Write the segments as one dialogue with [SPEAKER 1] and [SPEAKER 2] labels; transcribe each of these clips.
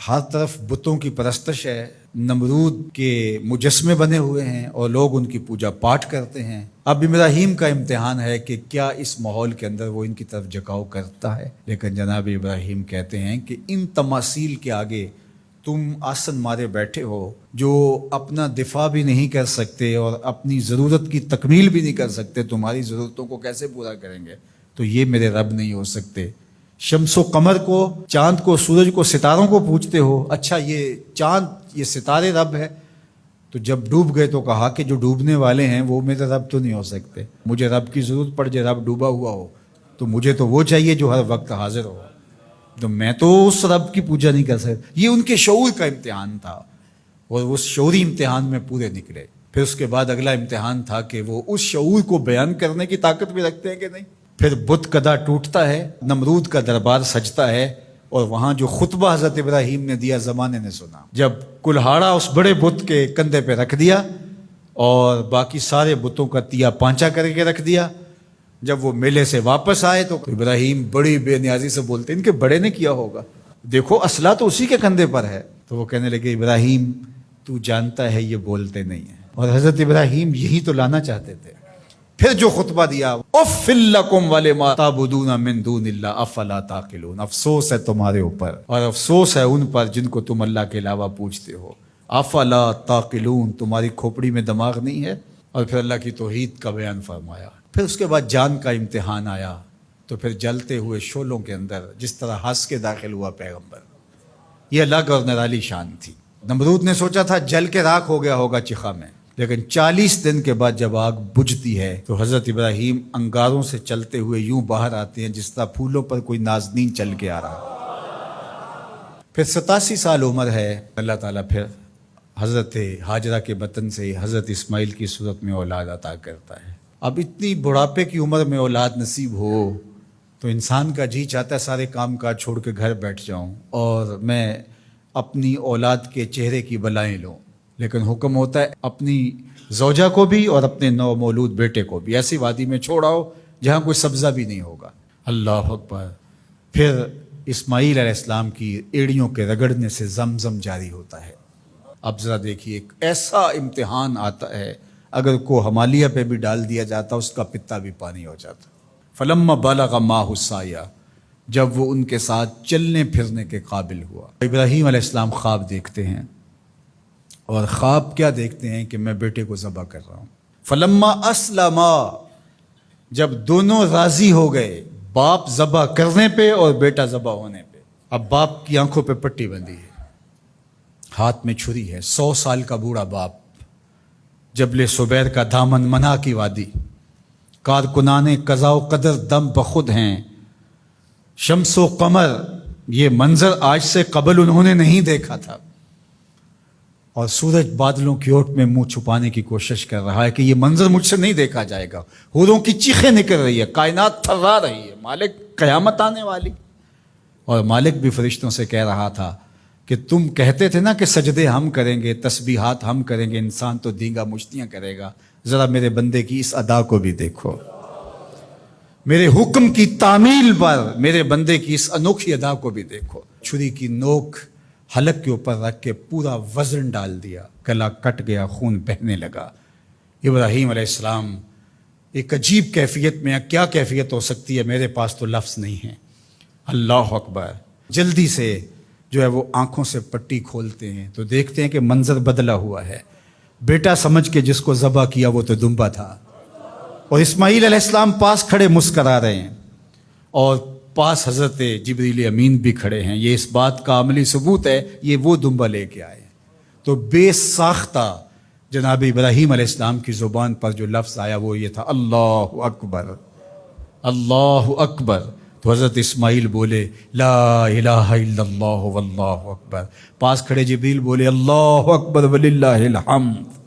[SPEAKER 1] ہر طرف بتوں کی پرستش ہے، نمرود کے مجسمے بنے ہوئے ہیں اور لوگ ان کی پوجا پاٹ کرتے ہیں۔ اب ابراہیم کا امتحان ہے کہ کیا اس ماحول کے اندر وہ ان کی طرف جھکاؤ کرتا ہے، لیکن جناب ابراہیم کہتے ہیں کہ ان تماثیل کے آگے تم آسن مارے بیٹھے ہو، جو اپنا دفاع بھی نہیں کر سکتے اور اپنی ضرورت کی تکمیل بھی نہیں کر سکتے، تمہاری ضرورتوں کو کیسے پورا کریں گے؟ تو یہ میرے رب نہیں ہو سکتے۔ شمس و قمر کو، چاند کو، سورج کو، ستاروں کو پوچھتے ہو، اچھا یہ چاند، یہ ستارے رب ہے؟ تو جب ڈوب گئے تو کہا کہ جو ڈوبنے والے ہیں وہ میرے رب تو نہیں ہو سکتے، مجھے رب کی ضرورت پڑ جائے، رب ڈوبا ہوا ہو تو مجھے تو وہ چاہیے جو ہر وقت حاضر ہو، تو میں تو اس رب کی پوجا نہیں کر سکتا۔ یہ ان کے شعور کا امتحان تھا اور اس شعوری امتحان میں پورے نکلے۔ پھر اس کے بعد اگلا امتحان تھا کہ وہ اس شعور کو بیان کرنے کی طاقت بھی رکھتے ہیں کہ نہیں۔ پھر بت کدا ٹوٹتا ہے، نمرود کا دربار سجتا ہے، اور وہاں جو خطبہ حضرت ابراہیم نے دیا زمانے نے سنا، جب کلہاڑا اس بڑے بت کے کندھے پہ رکھ دیا اور باقی سارے بتوں کا تیا پانچا کر کے رکھ دیا، جب وہ میلے سے واپس آئے تو ابراہیم بڑی بے نیازی سے بولتے ان کے بڑے نے کیا ہوگا، دیکھو اسلحہ تو اسی کے کندھے پر ہے۔ تو وہ کہنے لگے ابراہیم تو جانتا ہے یہ بولتے نہیں ہیں، اور حضرت ابراہیم یہی تو لانا چاہتے تھے۔ پھر جو خطبہ دیا، اف لکم ولما تعبدون من دون اللہ افلا تعقلون، افسوس ہے تمہارے اوپر اور افسوس ہے ان پر جن کو تم اللہ کے علاوہ پوجتے ہو، افلا تعقلون، تمہاری کھوپڑی میں دماغ نہیں ہے۔ اور پھر اللہ کی توحید کا بیان فرمایا۔ پھر اس کے بعد جان کا امتحان آیا، تو پھر جلتے ہوئے شعلوں کے اندر جس طرح ہنس کے داخل ہوا پیغمبر، یہ الگ اور نرالی شان تھی۔ نمرود نے سوچا تھا جل کے راکھ ہو گیا ہوگا چخا میں، لیکن 40 دن کے بعد جب آگ بجھتی ہے تو حضرت ابراہیم انگاروں سے چلتے ہوئے یوں باہر آتے ہیں جس طرح پھولوں پر کوئی نازنین چل کے آ رہا۔ پھر 87 سال عمر ہے، اللہ تعالیٰ پھر حضرت ہاجرہ کے بطن سے حضرت اسماعیل کی صورت میں اولاد عطا کرتا ہے۔ اب اتنی بڑھاپے کی عمر میں اولاد نصیب ہو تو انسان کا جی چاہتا ہے سارے کام کاج چھوڑ کے گھر بیٹھ جاؤں اور میں اپنی اولاد کے چہرے کی بلائیں لوں، لیکن حکم ہوتا ہے اپنی زوجہ کو بھی اور اپنے نو مولود بیٹے کو بھی ایسی وادی میں چھوڑاؤ جہاں کوئی سبزہ بھی نہیں ہوگا۔ اللہ اکبر۔ پھر اسماعیل علیہ السلام کی ایڑیوں کے رگڑنے سے زمزم جاری ہوتا ہے۔ اب ذرا دیکھیے، ایک ایسا امتحان آتا ہے، اگر کو ہمالیہ پہ بھی ڈال دیا جاتا اس کا پتا بھی پانی ہو جاتا۔ فلما بلغ معہ السعی، جب وہ ان کے ساتھ چلنے پھرنے کے قابل ہوا۔ ابراہیم علیہ السلام خواب دیکھتے ہیں، اور خواب کیا دیکھتے ہیں کہ میں بیٹے کو ذبح کر رہا ہوں۔ فلما اسلما، جب دونوں راضی ہو گئے، باپ ذبح کرنے پہ اور بیٹا ذبح ہونے پہ۔ اب باپ کی آنکھوں پہ پٹی بندھی ہے، ہاتھ میں چھری ہے، 100 سال کا بوڑھا باپ، جبل صبیر کا دامن منا کی وادی، کارکنان قضاء و قدر دم بخود ہیں، شمس و قمر، یہ منظر آج سے قبل انہوں نے نہیں دیکھا تھا، اور سورج بادلوں کی اوٹ میں منہ چھپانے کی کوشش کر رہا ہے کہ یہ منظر مجھ سے نہیں دیکھا جائے گا، حوروں کی چیخیں نکل رہی ہے، کائنات تھرا رہی ہے، مالک قیامت آنے والی۔ اور مالک بھی فرشتوں سے کہہ رہا تھا کہ تم کہتے تھے نا کہ سجدے ہم کریں گے، تسبیحات ہم کریں گے، انسان تو دینگا مشتیاں کرے گا، ذرا میرے بندے کی اس ادا کو بھی دیکھو، میرے حکم کی تعمیل پر میرے بندے کی اس انوکھی ادا کو بھی دیکھو۔ چھری کی نوک حلق کے اوپر رکھ کے پورا وزن ڈال دیا، گلا کٹ گیا، خون بہنے لگا۔ ابراہیم علیہ السلام ایک عجیب کیفیت میں، کیا کیفیت ہو سکتی ہے، میرے پاس تو لفظ نہیں ہے۔ اللہ اکبر۔ جلدی سے جو ہے وہ آنکھوں سے پٹی کھولتے ہیں تو دیکھتے ہیں کہ منظر بدلا ہوا ہے، بیٹا سمجھ کے جس کو ذبح کیا وہ تو دمبا تھا، اور اسماعیل علیہ السلام پاس کھڑے مسکرا رہے ہیں، اور پاس حضرت جبریل امین بھی کھڑے ہیں۔ یہ اس بات کا عملی ثبوت ہے یہ وہ دمبا لے کے آئے۔ تو بے ساختہ جناب ابراہیم علیہ السلام کی زبان پر جو لفظ آیا وہ یہ تھا، اللہ اکبر، اللہ اکبر۔ تو حضرت اسماعیل بولے لا الہ الا اللہ واللہ اکبر، پاس کھڑے جبریل بولے اللہ اکبر وللہ الحمد۔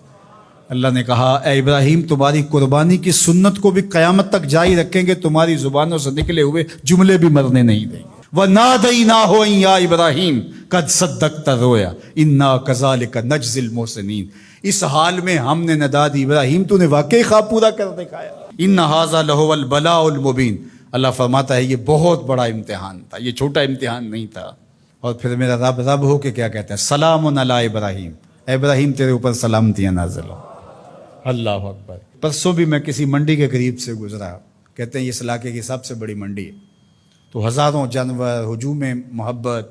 [SPEAKER 1] اللہ نے کہا اے ابراہیم تمہاری قربانی کی سنت کو بھی قیامت تک جاری رکھیں گے، تمہاری زبانوں سے نکلے ہوئے جملے بھی مرنے نہیں دیں گے۔ وَنَادَيْنَاهُ أَن يَا إِبْرَاهِيمُ قَدْ صَدَّقْتَ الرُّؤْيَا إِنَّا كَذَلِكَ نَجْزِي الْمُحْسِنِينَ، اس حال میں ہم نے ندا دی ابراہیم تو نے واقعی خواب پورا کر دکھایا۔ إِنَّ هَذَا لَهُوَ الْبَلَاءُ الْمُبِينُ، اللہ فرماتا ہے یہ بہت بڑا امتحان تھا، یہ چھوٹا امتحان نہیں تھا۔ اور پھر میرا رب رب ہو کے کیا کہتا ہے؟ سلام علی ابراہیم، اے ابراہیم تیرے اوپر سلامتیاں نازل ہو۔ اللہ اکبر۔ پرسوں بھی میں کسی منڈی کے قریب سے گزرا، کہتے ہیں اس علاقے کی سب سے بڑی منڈی ہے، تو ہزاروں جانور، ہجوم محبت،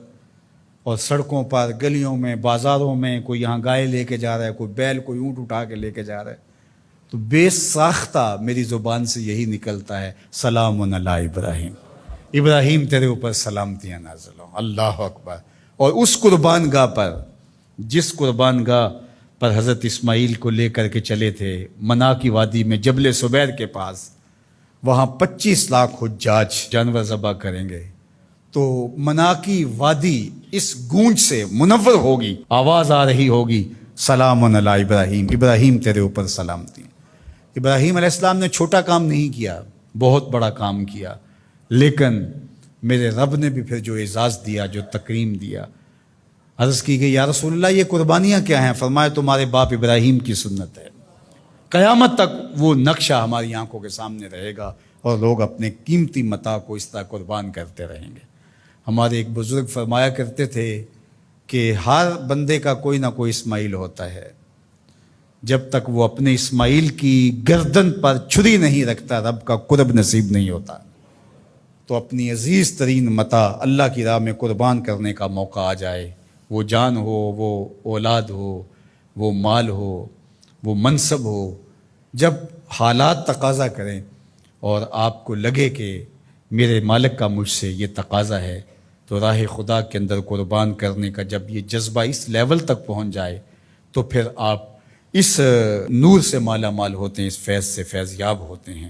[SPEAKER 1] اور سڑکوں پر، گلیوں میں، بازاروں میں کوئی یہاں گائے لے کے جا رہا ہے، کوئی بیل، کوئی اونٹ اٹھا کے لے کے جا رہا ہے، تو بے ساختہ میری زبان سے یہی نکلتا ہے سلام علی ابراہیم، ابراہیم تیرے اوپر سلامتیاں نازل ہوں۔ اللہ اکبر۔ اور اس قربان گاہ پر، جس قربان گاہ پر حضرت اسماعیل کو لے کر کے چلے تھے، منا کی وادی میں جبل سبیر کے پاس، وہاں 25 لاکھ حجاج جانور ذبح کریں گے، تو منا کی وادی اس گونج سے منور ہوگی، آواز آ رہی ہوگی سلام علی ابراہیم، ابراہیم تیرے اوپر سلامتی۔ ابراہیم علیہ السلام نے چھوٹا کام نہیں کیا، بہت بڑا کام کیا، لیکن میرے رب نے بھی پھر جو اعزاز دیا، جو تکریم دیا، عرض کی گئی یا رسول اللہ یہ قربانیاں کیا ہیں؟ فرمایا تمہارے باپ ابراہیم کی سنت ہے، قیامت تک وہ نقشہ ہماری آنکھوں کے سامنے رہے گا، اور لوگ اپنے قیمتی متاع کو اس طرح قربان کرتے رہیں گے۔ ہمارے ایک بزرگ فرمایا کرتے تھے کہ ہر بندے کا کوئی نہ کوئی اسماعیل ہوتا ہے، جب تک وہ اپنے اسماعیل کی گردن پر چھری نہیں رکھتا رب کا قرب نصیب نہیں ہوتا۔ تو اپنی عزیز ترین متاع اللہ کی راہ میں قربان کرنے کا موقع آ جائے، وہ جان ہو، وہ اولاد ہو، وہ مال ہو، وہ منصب ہو، جب حالات تقاضا کریں اور آپ کو لگے کہ میرے مالک کا مجھ سے یہ تقاضا ہے، تو راہ خدا کے اندر قربان کرنے کا جب یہ جذبہ اس لیول تک پہنچ جائے، تو پھر آپ اس نور سے مالا مال ہوتے ہیں، اس فیض سے فیض یاب ہوتے ہیں۔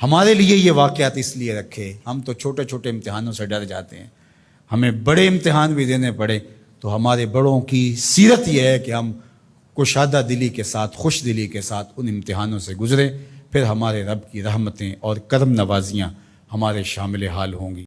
[SPEAKER 1] ہمارے لیے یہ واقعات اس لیے رکھے، ہم تو چھوٹے چھوٹے امتحانوں سے ڈر جاتے ہیں، ہمیں بڑے امتحان بھی دینے پڑے تو ہمارے بڑوں کی سیرت یہ ہے کہ ہم کشادہ دلی کے ساتھ، خوش دلی کے ساتھ ان امتحانوں سے گزریں، پھر ہمارے رب کی رحمتیں اور کرم نوازیاں ہمارے شامل حال ہوں گی۔